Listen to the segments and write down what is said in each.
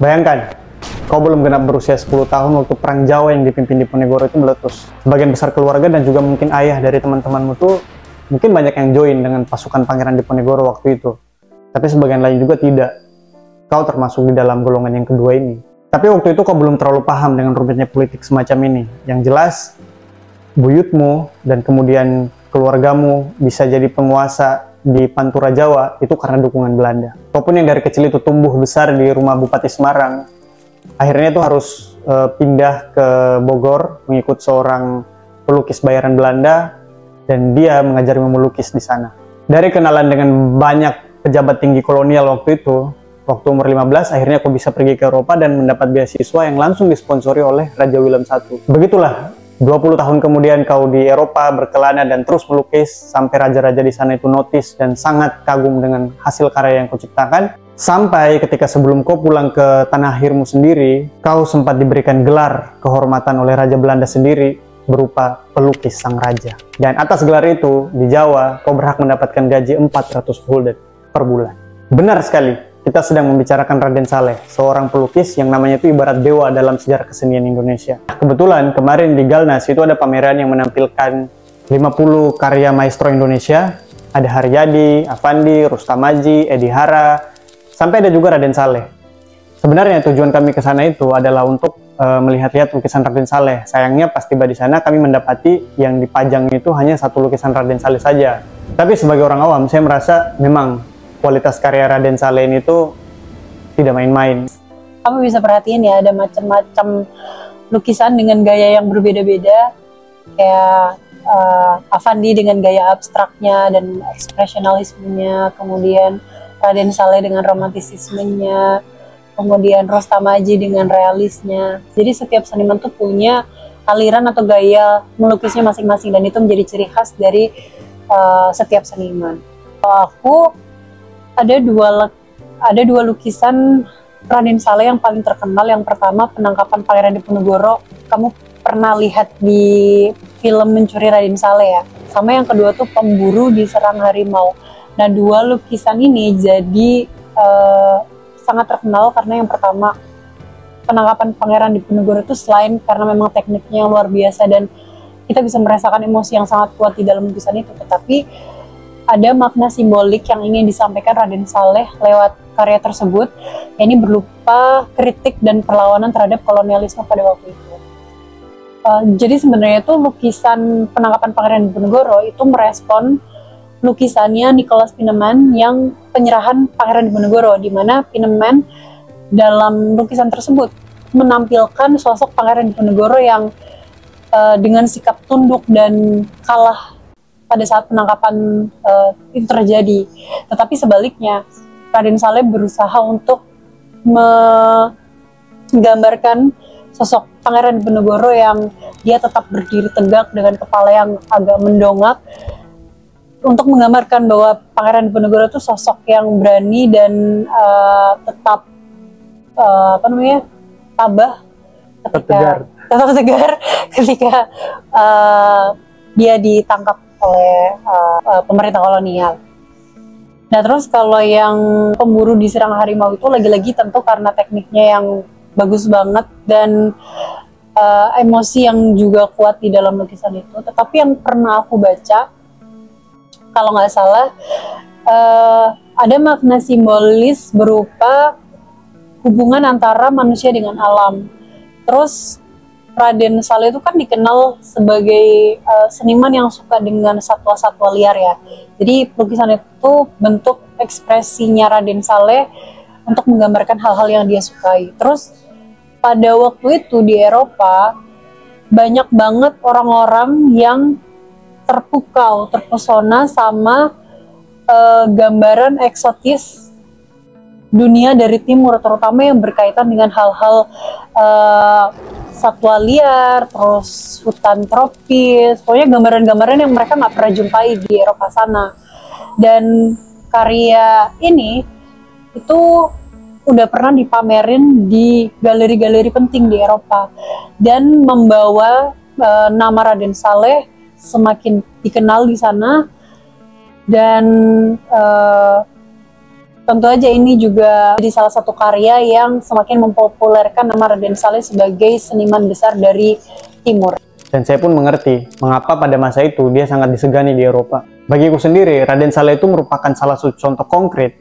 Bayangkan, kau belum genap berusia 10 tahun waktu Perang Jawa yang dipimpin Diponegoro itu meletus. Sebagian besar keluarga dan juga mungkin ayah dari teman-temanmu tuh mungkin banyak yang join dengan pasukan Pangeran Diponegoro waktu itu. Tapi sebagian lain juga tidak. Kau termasuk di dalam golongan yang kedua ini. Tapi waktu itu kau belum terlalu paham dengan rumitnya politik semacam ini. Yang jelas, buyutmu dan kemudian keluargamu bisa jadi penguasa di Pantura Jawa itu karena dukungan Belanda. Ataupun yang dari kecil itu tumbuh besar di rumah Bupati Semarang, akhirnya itu harus pindah ke Bogor mengikut seorang pelukis bayaran Belanda dan dia mengajari melukis di sana. Dari kenalan dengan banyak pejabat tinggi kolonial waktu itu, waktu umur 15 akhirnya aku bisa pergi ke Eropa dan mendapat beasiswa yang langsung disponsori oleh Raja Willem I. Begitulah 20 tahun kemudian kau di Eropa berkelana dan terus melukis sampai raja-raja di sana itu notice dan sangat kagum dengan hasil karya yang kau ciptakan. Sampai ketika sebelum kau pulang ke tanah airmu sendiri, kau sempat diberikan gelar kehormatan oleh Raja Belanda sendiri berupa pelukis sang raja. Dan atas gelar itu di Jawa kau berhak mendapatkan gaji 400 gulden per bulan. Benar sekali. Kita sedang membicarakan Raden Saleh, seorang pelukis yang namanya itu ibarat dewa dalam sejarah kesenian Indonesia. Kebetulan kemarin di Galnas itu ada pameran yang menampilkan 50 karya maestro Indonesia. Ada Haryadi, Afandi, Rustamaji, Edi Hara, sampai ada juga Raden Saleh. Sebenarnya tujuan kami ke sana itu adalah untuk melihat-lihat lukisan Raden Saleh. Sayangnya pas tiba di sana kami mendapati yang dipajang itu hanya satu lukisan Raden Saleh saja. Tapi sebagai orang awam saya merasa memang kualitas karya Raden Saleh ini tuh tidak main-main. Kamu bisa perhatiin ya, ada macam-macam lukisan dengan gaya yang berbeda-beda. Kayak Afandi dengan gaya abstraknya dan ekspresionalismenya, kemudian Raden Saleh dengan romantisismenya, kemudian Rostamaji dengan realisnya. Jadi setiap seniman tuh punya aliran atau gaya melukisnya masing-masing dan itu menjadi ciri khas dari setiap seniman. Kalau aku ada dua lukisan Raden Saleh yang paling terkenal. Yang pertama penangkapan Pangeran Diponegoro. Kamu pernah lihat di film Mencuri Raden Saleh ya. Sama yang kedua tuh Pemburu Diserang Harimau. Nah, dua lukisan ini jadi sangat terkenal karena yang pertama penangkapan Pangeran Diponegoro itu selain karena memang tekniknya yang luar biasa dan kita bisa merasakan emosi yang sangat kuat di dalam lukisan itu, tetapi ada makna simbolik yang ingin disampaikan Raden Saleh lewat karya tersebut. Ini berupa kritik dan perlawanan terhadap kolonialisme pada waktu itu. Jadi sebenarnya itu lukisan penangkapan Pangeran Diponegoro itu merespon lukisannya Nicholas Pieneman yang penyerahan Pangeran Diponegoro, di mana Pieneman dalam lukisan tersebut menampilkan sosok Pangeran Diponegoro yang dengan sikap tunduk dan kalah pada saat penangkapan itu terjadi. Tetapi sebaliknya, Raden Saleh berusaha untuk menggambarkan sosok Pangeran Diponegoro yang dia tetap berdiri tegak dengan kepala yang agak mendongak, untuk menggambarkan bahwa Pangeran Diponegoro itu sosok yang berani dan tetap tabah tetap tegar ketika dia ditangkap oleh pemerintah kolonial. Nah, terus kalau yang Pemburu Diserang Harimau itu lagi-lagi tentu karena tekniknya yang bagus banget dan emosi yang juga kuat di dalam lukisan itu. Tetapi yang pernah aku baca, kalau nggak salah, ada makna simbolis berupa hubungan antara manusia dengan alam. Terus Raden Saleh itu kan dikenal sebagai seniman yang suka dengan satwa-satwa liar ya. Jadi lukisan itu bentuk ekspresinya Raden Saleh untuk menggambarkan hal-hal yang dia sukai. Terus pada waktu itu di Eropa banyak banget orang-orang yang terpukau, terpesona sama gambaran eksotis dunia dari timur, terutama yang berkaitan dengan hal-hal satwa liar, terus hutan tropis, pokoknya gambaran-gambaran yang mereka nggak pernah jumpai di Eropa sana. Dan karya ini itu udah pernah dipamerin di galeri-galeri penting di Eropa dan membawa nama Raden Saleh semakin dikenal di sana. Dan Tentu aja ini juga jadi salah satu karya yang semakin mempopulerkan nama Raden Saleh sebagai seniman besar dari Timur. Dan saya pun mengerti mengapa pada masa itu dia sangat disegani di Eropa. Bagiku sendiri, Raden Saleh itu merupakan salah satu contoh konkret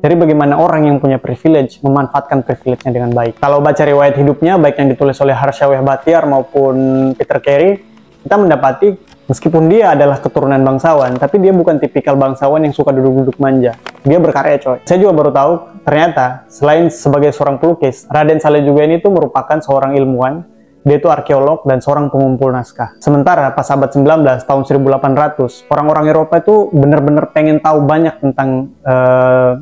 dari bagaimana orang yang punya privilege memanfaatkan privilege-nya dengan baik. Kalau baca riwayat hidupnya, baik yang ditulis oleh Harsha Bhatyar maupun Peter Carey, kita mendapati meskipun dia adalah keturunan bangsawan, tapi dia bukan tipikal bangsawan yang suka duduk-duduk manja. Dia berkarya, coy. Saya juga baru tahu, ternyata selain sebagai seorang pelukis, Raden Saleh juga ini tuh merupakan seorang ilmuwan. Dia itu arkeolog dan seorang pengumpul naskah. Sementara pas abad 19, tahun 1800, orang-orang Eropa itu benar-benar pengen tahu banyak tentang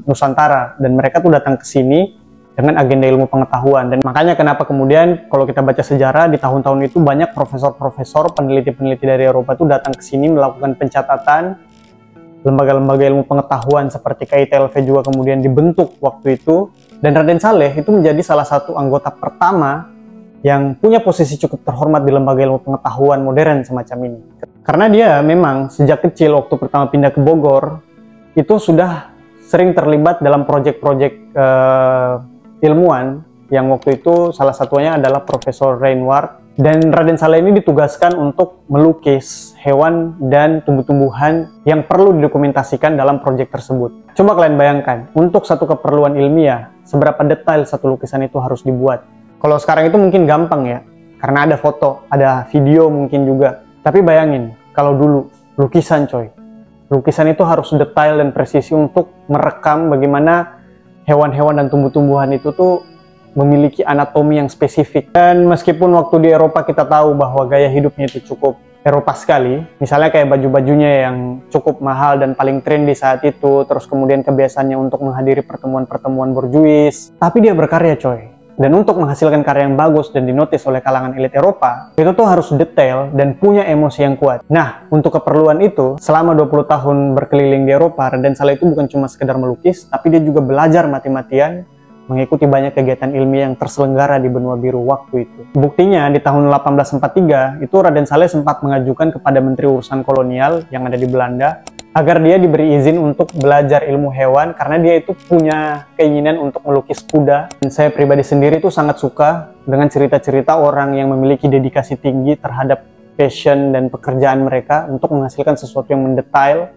Nusantara. Dan mereka tuh datang ke sini dengan agenda ilmu pengetahuan. Dan makanya kenapa kemudian kalau kita baca sejarah, di tahun-tahun itu banyak profesor-profesor, peneliti-peneliti dari Eropa itu datang ke sini melakukan pencatatan. Lembaga-lembaga ilmu pengetahuan seperti KITLV juga kemudian dibentuk waktu itu. Dan Raden Saleh itu menjadi salah satu anggota pertama yang punya posisi cukup terhormat di lembaga ilmu pengetahuan modern semacam ini. Karena dia memang sejak kecil waktu pertama pindah ke Bogor, itu sudah sering terlibat dalam proyek-proyek ilmuwan, yang waktu itu salah satunya adalah Profesor Reinward. Dan Raden Saleh ini ditugaskan untuk melukis hewan dan tumbuh-tumbuhan yang perlu didokumentasikan dalam proyek tersebut. Coba kalian bayangkan, untuk satu keperluan ilmiah, seberapa detail satu lukisan itu harus dibuat. Kalau sekarang itu mungkin gampang ya, karena ada foto, ada video mungkin juga. Tapi bayangin, kalau dulu, lukisan coy. Lukisan itu harus detail dan presisi untuk merekam bagaimana hewan-hewan dan tumbuh-tumbuhan itu tuh memiliki anatomi yang spesifik. Dan meskipun waktu di Eropa kita tahu bahwa gaya hidupnya itu cukup Eropa sekali, misalnya kayak baju-bajunya yang cukup mahal dan paling trendy saat itu, terus kemudian kebiasaannya untuk menghadiri pertemuan-pertemuan borjuis, tapi dia berkarya coy. Dan untuk menghasilkan karya yang bagus dan dinotis oleh kalangan elit Eropa, itu tuh harus detail dan punya emosi yang kuat. Nah, untuk keperluan itu, selama 20 tahun berkeliling di Eropa, Raden Saleh itu bukan cuma sekedar melukis, tapi dia juga belajar mati-matian, mengikuti banyak kegiatan ilmiah yang terselenggara di benua biru waktu itu. Buktinya, di tahun 1843, itu Raden Saleh sempat mengajukan kepada Menteri Urusan Kolonial yang ada di Belanda, agar dia diberi izin untuk belajar ilmu hewan karena dia itu punya keinginan untuk melukis kuda. Dan saya pribadi sendiri tuh sangat suka dengan cerita-cerita orang yang memiliki dedikasi tinggi terhadap passion dan pekerjaan mereka untuk menghasilkan sesuatu yang mendetail.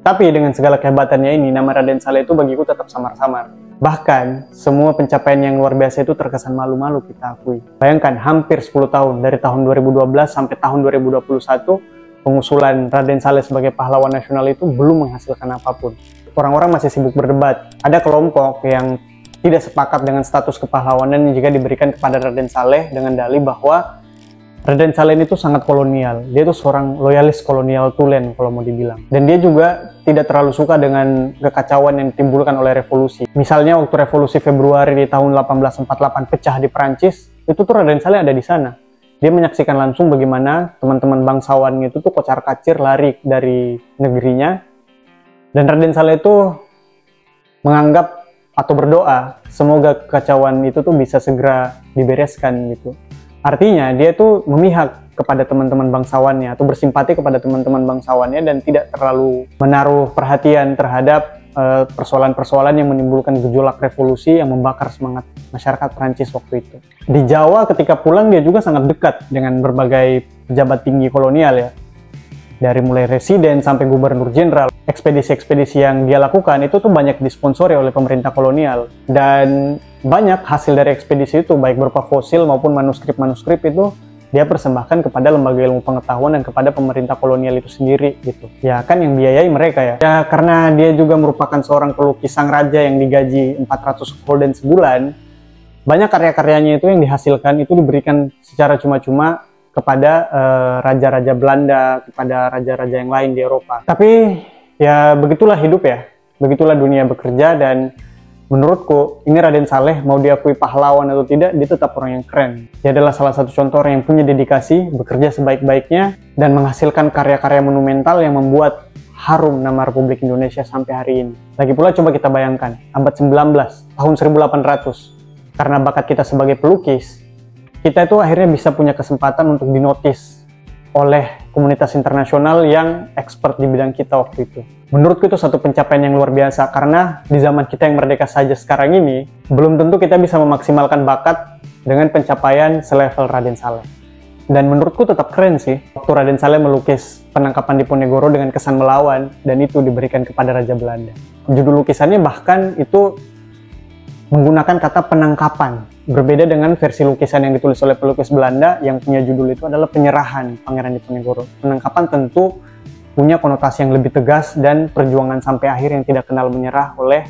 Tapi dengan segala kehebatannya ini, nama Raden Saleh itu bagiku tetap samar-samar. Bahkan, semua pencapaian yang luar biasa itu terkesan malu-malu kita akui. Bayangkan, hampir 10 tahun, dari tahun 2012 sampai tahun 2021, pengusulan Raden Saleh sebagai pahlawan nasional itu belum menghasilkan apapun. Orang-orang masih sibuk berdebat. Ada kelompok yang tidak sepakat dengan status kepahlawanan yang jika diberikan kepada Raden Saleh dengan dalih bahwa Raden Saleh itu sangat kolonial. Dia itu seorang loyalis kolonial tulen kalau mau dibilang. Dan dia juga tidak terlalu suka dengan kekacauan yang ditimbulkan oleh revolusi. Misalnya waktu revolusi Februari di tahun 1848 pecah di Perancis, itu tuh Raden Saleh ada di sana. Dia menyaksikan langsung bagaimana teman-teman bangsawannya itu tuh kocar-kacir lari dari negerinya. Dan Raden Saleh itu menganggap atau berdoa semoga kekacauan itu tuh bisa segera dibereskan gitu. Artinya dia tuh memihak kepada teman-teman bangsawannya atau bersimpati kepada teman-teman bangsawannya dan tidak terlalu menaruh perhatian terhadap persoalan-persoalan yang menimbulkan gejolak revolusi yang membakar semangat masyarakat Prancis waktu itu. Di Jawa ketika pulang dia juga sangat dekat dengan berbagai pejabat tinggi kolonial ya. Dari mulai residen sampai gubernur jenderal, ekspedisi-ekspedisi yang dia lakukan itu tuh banyak disponsori oleh pemerintah kolonial. Dan banyak hasil dari ekspedisi itu, baik berupa fosil maupun manuskrip-manuskrip itu dia persembahkan kepada lembaga ilmu pengetahuan dan kepada pemerintah kolonial itu sendiri gitu. Ya kan yang biayai mereka ya. Ya karena dia juga merupakan seorang pelukis sang raja yang digaji 400 gulden sebulan, banyak karya-karyanya itu yang dihasilkan itu diberikan secara cuma-cuma kepada raja-raja Belanda, kepada raja-raja yang lain di Eropa. Tapi ya begitulah hidup ya, begitulah dunia bekerja. Dan menurutku ini Raden Saleh mau diakui pahlawan atau tidak, dia tetap orang yang keren. Dia adalah salah satu contoh orang yang punya dedikasi, bekerja sebaik-baiknya, dan menghasilkan karya-karya monumental yang membuat harum nama Republik Indonesia sampai hari ini. Lagi pula coba kita bayangkan, abad 19, tahun 1800, karena bakat kita sebagai pelukis, kita itu akhirnya bisa punya kesempatan untuk dinotis oleh komunitas internasional yang expert di bidang kita waktu itu. Menurutku itu satu pencapaian yang luar biasa, karena di zaman kita yang merdeka saja sekarang ini, belum tentu kita bisa memaksimalkan bakat dengan pencapaian selevel Raden Saleh. Dan menurutku tetap keren sih, waktu Raden Saleh melukis penangkapan Diponegoro dengan kesan melawan, dan itu diberikan kepada Raja Belanda. Judul lukisannya bahkan itu menggunakan kata penangkapan, berbeda dengan versi lukisan yang ditulis oleh pelukis Belanda yang punya judul itu adalah penyerahan Pangeran Diponegoro. Penangkapan tentu punya konotasi yang lebih tegas dan perjuangan sampai akhir yang tidak kenal menyerah oleh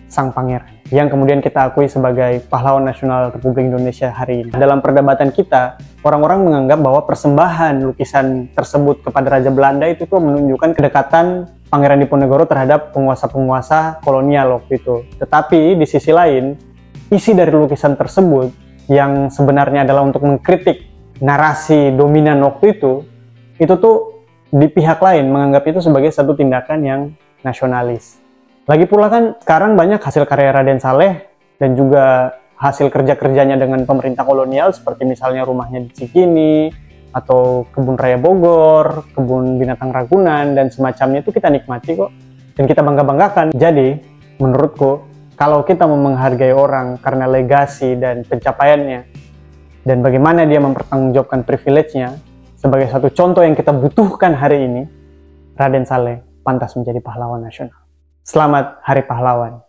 sang pangeran, yang kemudian kita akui sebagai pahlawan nasional Republik Indonesia hari ini. Dalam perdebatan kita, orang-orang menganggap bahwa persembahan lukisan tersebut kepada Raja Belanda itu tuh menunjukkan kedekatan Pangeran Diponegoro terhadap penguasa-penguasa kolonial waktu itu. Tetapi di sisi lain, isi dari lukisan tersebut yang sebenarnya adalah untuk mengkritik narasi dominan waktu itu tuh di pihak lain menganggap itu sebagai satu tindakan yang nasionalis. Lagi pula kan sekarang banyak hasil karya Raden Saleh dan juga hasil kerja-kerjanya dengan pemerintah kolonial, seperti misalnya rumahnya di Cikini, atau kebun raya Bogor, kebun binatang Ragunan, dan semacamnya itu kita nikmati kok. Dan kita bangga-banggakan. Jadi, menurutku, kalau kita mau menghargai orang karena legasi dan pencapaiannya, dan bagaimana dia mempertanggungjawabkan privilege-nya, sebagai satu contoh yang kita butuhkan hari ini, Raden Saleh pantas menjadi pahlawan nasional. Selamat Hari Pahlawan.